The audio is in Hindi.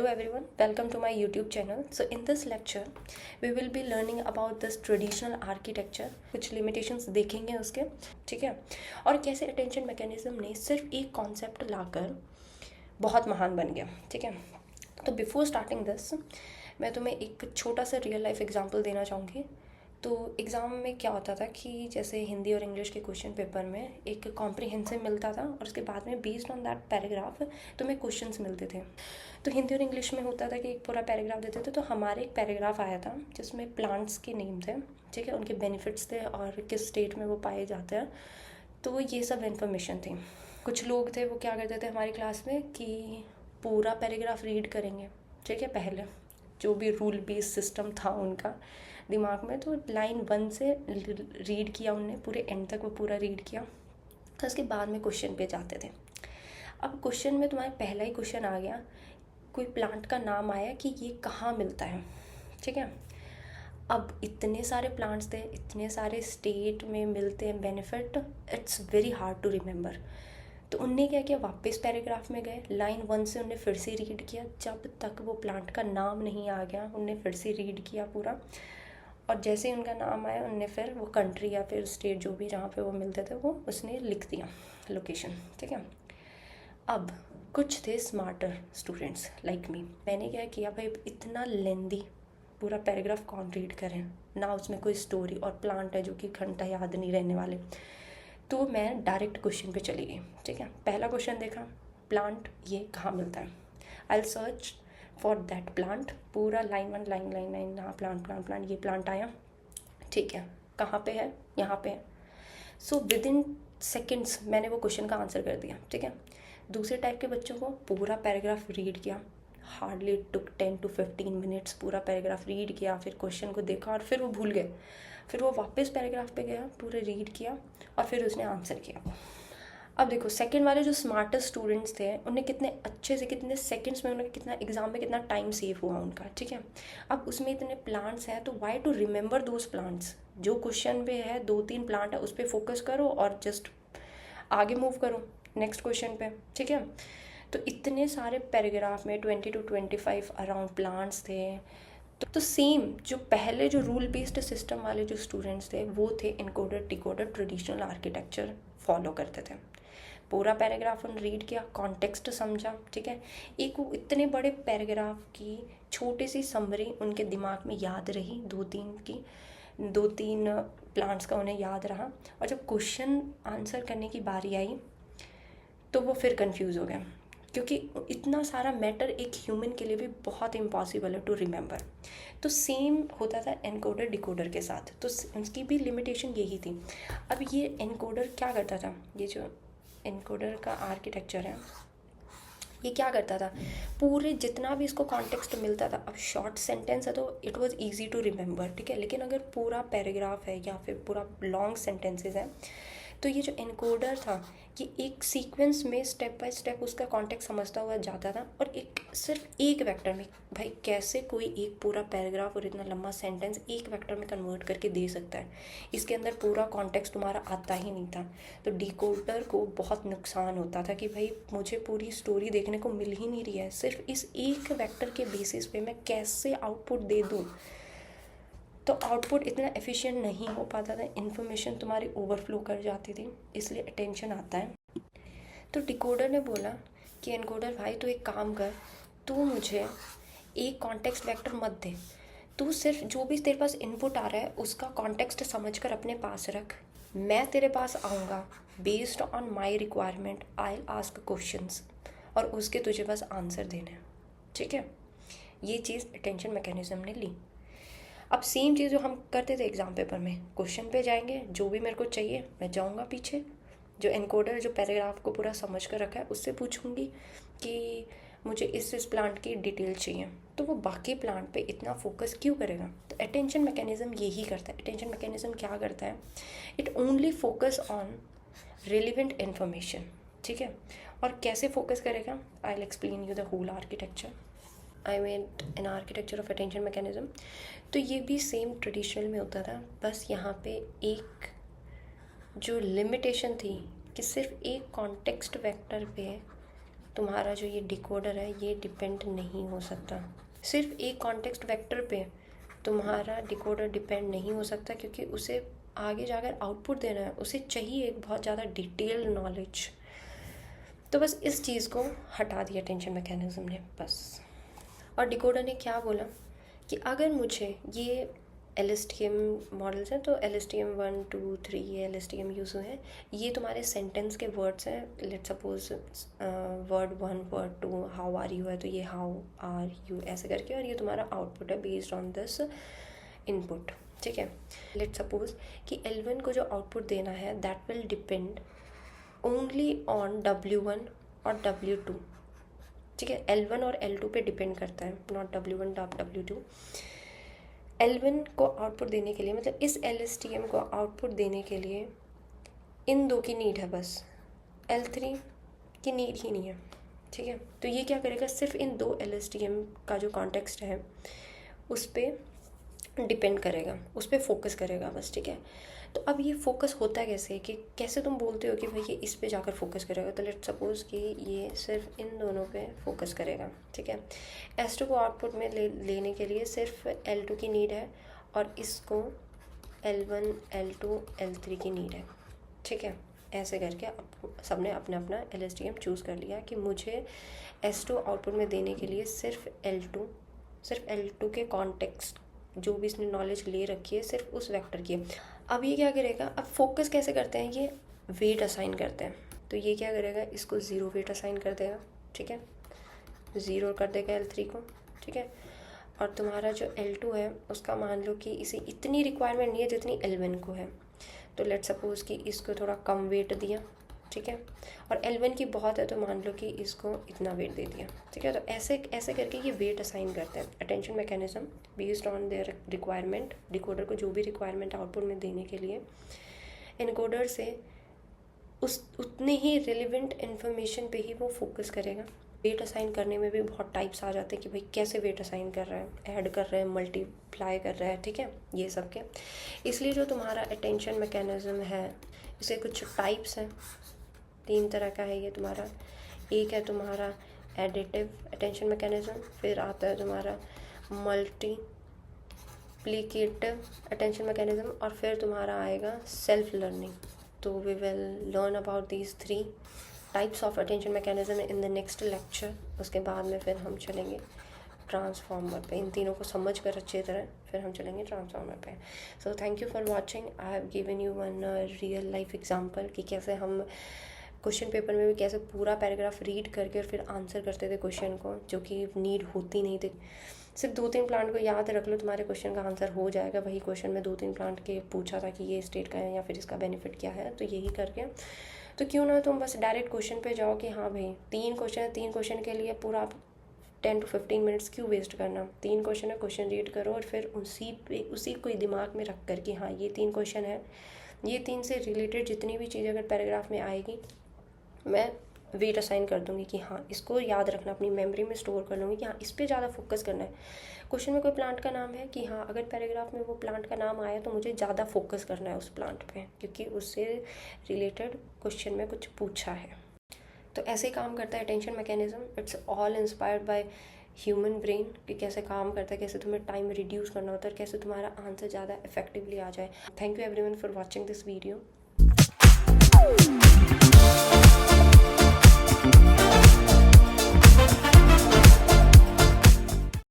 Hello everyone, welcome to my YouTube channel. So in this lecture, we will be learning about this traditional architecture. कुछ limitations देखेंगे उसके, ठीक है, और कैसे attention mechanism ने सिर्फ एक concept लाकर बहुत महान बन गया, ठीक है. तो before starting this, मैं तुम्हें एक छोटा सा रियल लाइफ एग्जांपल देना चाहूँगी. तो एग्ज़ाम में क्या होता था कि जैसे हिंदी और इंग्लिश के क्वेश्चन पेपर में एक कॉम्प्रिहेंसिव मिलता था और उसके बाद में बेस्ड ऑन दैट पैराग्राफ तुम्हें क्वेश्चंस मिलते थे. तो हिंदी और इंग्लिश में होता था कि एक पूरा पैराग्राफ देते थे. तो हमारे एक पैराग्राफ आया था जिसमें प्लांट्स के नेम थे, ठीक है, उनके बेनिफिट्स थे और किस स्टेट में वो पाए जाते हैं. तो ये सब इन्फॉर्मेशन थी. कुछ लोग थे वो क्या करते थे हमारी क्लास में कि पूरा पैराग्राफ रीड करेंगे, ठीक है, पहले जो भी रूल बेस्ड सिस्टम था उनका दिमाग में. तो लाइन 1 से रीड किया उनने, पूरे एंड तक वो पूरा रीड किया. तो उसके बाद में क्वेश्चन पे जाते थे. अब क्वेश्चन में तुम्हारा पहला ही क्वेश्चन आ गया, कोई प्लांट का नाम आया कि ये कहाँ मिलता है, ठीक है. अब इतने सारे प्लांट्स थे, इतने सारे स्टेट में मिलते हैं benefit, it's very hard to remember. तो उनने क्या किया, वापस पैराग्राफ में गए, लाइन 1 से उनने फिर से रीड किया. जब तक वो प्लांट का नाम नहीं आ गया उनने फिर से रीड किया पूरा. और जैसे ही उनका नाम आया उनने फिर वो कंट्री या फिर स्टेट जो भी जहाँ पे वो मिलते थे वो उसने लिख दिया लोकेशन, ठीक है. अब कुछ थे स्मार्टर स्टूडेंट्स लाइक मी. मैंने क्या किया, भाई इतना लेंदी पूरा पैराग्राफ कौन रीड करें ना, उसमें कोई स्टोरी और प्लांट है जो कि घंटा याद नहीं रहने वाले. तो मैं डायरेक्ट क्वेश्चन पे चली गई, ठीक है. पहला क्वेश्चन देखा, प्लांट ये कहाँ मिलता है. I will search for that plant, पूरा लाइन 1 लाइन हाँ प्लांट ये प्लांट आया, ठीक है, कहाँ पे है, यहाँ पे है. सो विद इन सेकेंड्स मैंने वो क्वेश्चन का आंसर कर दिया, ठीक है. दूसरे टाइप के बच्चों को पूरा पैराग्राफ रीड किया, हार्डली टुक 10 to 15 मिनट्स, पूरा पैराग्राफ रीड किया, फिर क्वेश्चन को देखा और फिर वो भूल गए. फिर वो वापस पैराग्राफ पे गया, पूरे रीड किया और फिर उसने आंसर किया. अब देखो सेकंड वाले जो स्मार्टेस्ट स्टूडेंट्स थे उन्हें कितने अच्छे से, कितने सेकंड्स में, उन्हें कितना एग्जाम में कितना टाइम सेव हुआ उनका, ठीक है. अब उसमें इतने प्लांट्स हैं तो why to remember those plants. जो क्वेश्चन पे है 2-3 प्लांट है उस पर फोकस करो और जस्ट आगे मूव करो नेक्स्ट क्वेश्चन पे, ठीक है. तो इतने सारे पैराग्राफ में 20 to 25 अराउंड प्लांट्स थे. तो सेम जो पहले जो रूल बेस्ड सिस्टम वाले जो स्टूडेंट्स थे वो थे encoder decoder traditional architecture follow करते थे. पूरा पैराग्राफ उन्होंने रीड किया, कॉन्टेक्स्ट समझा, ठीक है. एक वो इतने बड़े पैराग्राफ की छोटी सी समरी उनके दिमाग में याद रही, 2-3 प्लांट्स का उन्हें याद रहा. और जब क्वेश्चन आंसर करने की बारी आई तो वो फिर कंफ्यूज हो गया, क्योंकि इतना सारा मैटर एक ह्यूमन के लिए भी बहुत इम्पॉसिबल है टू रिमेंबर. तो सेम होता था एनकोडर डिकोडर के साथ, तो उसकी भी लिमिटेशन यही थी. अब ये एनकोडर क्या करता था, ये जो एनकोडर का आर्किटेक्चर है ये क्या करता था, पूरे जितना भी इसको कॉन्टेक्स्ट मिलता था. अब शॉर्ट सेंटेंस है तो it was easy to remember, ठीक है. लेकिन अगर पूरा पैराग्राफ है या फिर पूरा लॉन्ग सेंटेंसेस हैं तो ये जो एनकोडर था ये एक सीक्वेंस में स्टेप बाय स्टेप उसका कॉन्टेक्स्ट समझता हुआ जाता था. और एक सिर्फ एक वेक्टर में, भाई कैसे कोई एक पूरा पैराग्राफ और इतना लंबा सेंटेंस एक वेक्टर में कन्वर्ट करके दे सकता है, इसके अंदर पूरा कॉन्टेक्स्ट तुम्हारा आता ही नहीं था. तो डिकोडर को बहुत नुकसान होता था कि भाई मुझे पूरी स्टोरी देखने को मिल ही नहीं रही है, सिर्फ इस एक वेक्टर के बेसिस पे मैं कैसे आउटपुट दे दूँ. तो आउटपुट इतना एफिशिएंट नहीं हो पाता था, इन्फॉर्मेशन तुम्हारी ओवरफ्लो कर जाती थी, इसलिए अटेंशन आता है. तो डिकोडर ने बोला कि एनकोडर भाई तू एक काम कर, तू मुझे एक कॉन्टेक्स्ट वेक्टर मत दे, तू सिर्फ जो भी तेरे पास इनपुट आ रहा है उसका कॉन्टेक्स्ट समझकर अपने पास रख. मैं तेरे पास आऊँगा, based on my requirement I will ask questions और उसके तुझे बस आंसर देने, ठीक है. ये चीज़ अटेंशन मैकेनिज्म ने ली. अब सेम चीज़ जो हम करते थे एग्ज़ाम पेपर में, क्वेश्चन पे जाएंगे, जो भी मेरे को चाहिए मैं जाऊँगा पीछे, जो एनकोडर जो पैराग्राफ को पूरा समझ कर रखा है उससे पूछूंगी कि मुझे इस प्लांट की डिटेल चाहिए. तो वो बाकी प्लांट पे इतना फोकस क्यों करेगा. तो अटेंशन मैकेनिज्म यही करता है. अटेंशन मैकेनिज्म क्या करता है, it only focus on relevant information, ठीक है. और कैसे फोकस करेगा, I will explain you the whole architecture. I made an architecture of attention mechanism. तो ये भी सेम ट्रेडिशनल में होता था, बस यहाँ पे एक जो लिमिटेशन थी कि सिर्फ एक कॉन्टेक्स्ट वेक्टर पे तुम्हारा जो ये डिकोडर है ये डिपेंड नहीं हो सकता। सिर्फ एक कॉन्टेक्स्ट वेक्टर पे तुम्हारा डिकोडर डिपेंड नहीं हो सकता, क्योंकि उसे आगे जाकर आउटपुट देना है, उसे चाहिए एक बहुत ज़्यादा डिटेल्ड नॉलेज। तो बस इस चीज़ को हटा दिया अटेंशन मैकेनिज्म ने बस। और डिकोडर ने क्या बोला कि अगर मुझे ये LSTM मॉडल्स हैं, तो LSTM 1 2 3 ये LSTM यूज़ हुए हैं। ये तुम्हारे सेंटेंस के वर्ड्स हैं। Let suppose word 1 word 2 how are you है, तो ये हाउ आर यू ऐसे करके, और ये तुम्हारा आउटपुट है बेस्ड ऑन दिस इनपुट। ठीक है, लेट सपोज कि L1 को जो आउटपुट देना है that will depend only on W1 और W2। ठीक है, L1 और L2 पे डिपेंड करता है, नॉट W1 W2। L1 को आउटपुट देने के लिए, मतलब इस LSTM को आउटपुट देने के लिए इन दो की नीड है बस, L3 की नीड ही नहीं है। ठीक है, तो ये क्या करेगा, सिर्फ इन दो LSTM का जो कॉन्टेक्स्ट है उस पर डिपेंड करेगा, उस पर फोकस करेगा बस। ठीक है, तो अब ये फोकस होता कैसे, कि कैसे तुम बोलते हो कि भाई ये इस पे जाकर फोकस करेगा। तो लेट सपोज कि ये सिर्फ इन दोनों पे फोकस करेगा। ठीक है, S2 को आउटपुट में लेने के लिए सिर्फ L2 की नीड है, और इसको L1 L2 L3 की नीड है। ठीक है, ऐसे करके अब सबने अपना अपना LSTM चूज़ कर लिया कि मुझे S2 आउटपुट में देने के लिए सिर्फ L2 के कॉन्टेक्स्ट जो भी इसने नॉलेज ले रखी है सिर्फ उस वेक्टर की। अब ये क्या करेगा, अब फोकस कैसे करते हैं, ये वेट असाइन करते हैं। तो ये क्या करेगा, इसको 0 वेट असाइन कर देगा। ठीक है, 0 कर देगा L3 को। ठीक है, और तुम्हारा जो L2 है उसका मान लो कि इसे इतनी रिक्वायरमेंट नहीं है जितनी L1 को है, तो लेट सपोज कि इसको थोड़ा कम वेट दिया। ठीक है, और L1 की बहुत है तो मान लो कि इसको इतना वेट दे दिया। ठीक है, तो ऐसे ऐसे करके ये वेट असाइन करते हैं। Attention mechanism based on their requirement, decoder को जो भी रिक्वायरमेंट आउटपुट में देने के लिए एनकोडर से उतने ही रिलेवेंट इन्फॉर्मेशन पे ही वो फोकस करेगा। वेट असाइन करने में भी बहुत टाइप्स आ जाते हैं कि भाई कैसे वेट असाइन कर रहा है, ऐड कर रहा है, मल्टीप्लाई कर रहा है। ठीक है, ये सब के इसलिए जो तुम्हारा अटेंशन मैकेनिज्म है इसे कुछ टाइप्स हैं, 3 तरह का है ये तुम्हारा। एक है तुम्हारा एडिटिव अटेंशन मैकेनिज्म, फिर आता है तुम्हारा मल्टीप्लिकेटिव अटेंशन मैकेनिज्म, और फिर तुम्हारा आएगा सेल्फ लर्निंग। तो we will learn about these 3 types of attention mechanism in the next lecture. उसके बाद में फिर हम चलेंगे ट्रांसफॉर्मर पे। इन तीनों को समझ कर अच्छी तरह फिर हम चलेंगे ट्रांसफॉर्मर पे। So thank you for watching. I have given you one real life example कि कैसे हम क्वेश्चन पेपर में भी कैसे पूरा पैराग्राफ रीड करके और फिर आंसर करते थे क्वेश्चन को, जो कि नीड होती नहीं थी। सिर्फ 2-3 प्लांट को याद रख लो, तुम्हारे क्वेश्चन का आंसर हो जाएगा। वही क्वेश्चन में 2-3 प्लांट के पूछा था कि ये स्टेट का है या फिर इसका बेनिफिट क्या है, तो यही करके तो क्यों ना तुम बस डायरेक्ट क्वेश्चन पे जाओ कि हाँ भाई 3 क्वेश्चन है, 3 क्वेश्चन के लिए पूरा 10 to 15 मिनट्स क्यों वेस्ट करना। 3 क्वेश्चन है, क्वेश्चन रीड करो और फिर उसी को दिमाग में रख कर कि हाँ ये 3 क्वेश्चन है, ये 3 से रिलेटेड जितनी भी चीज़ अगर पैराग्राफ में आएगी मैं वेट असाइन कर दूंगी कि हाँ इसको याद रखना, अपनी मेमोरी में स्टोर कर लूँगी कि हाँ इस पर ज़्यादा फोकस करना है। क्वेश्चन में कोई प्लांट का नाम है कि हाँ अगर पैराग्राफ में वो प्लांट का नाम आया तो मुझे ज़्यादा फोकस करना है उस प्लांट पे, क्योंकि उससे रिलेटेड क्वेश्चन में कुछ पूछा है। तो ऐसे ही काम करता है attention mechanism. It's all inspired by human brain कि कैसे काम करता है, कैसे तुम्हें टाइम रिड्यूस करना होता है और कैसे तुम्हारा आंसर ज़्यादा इफेक्टिवली आ जाए। Thank you everyone for watching this video.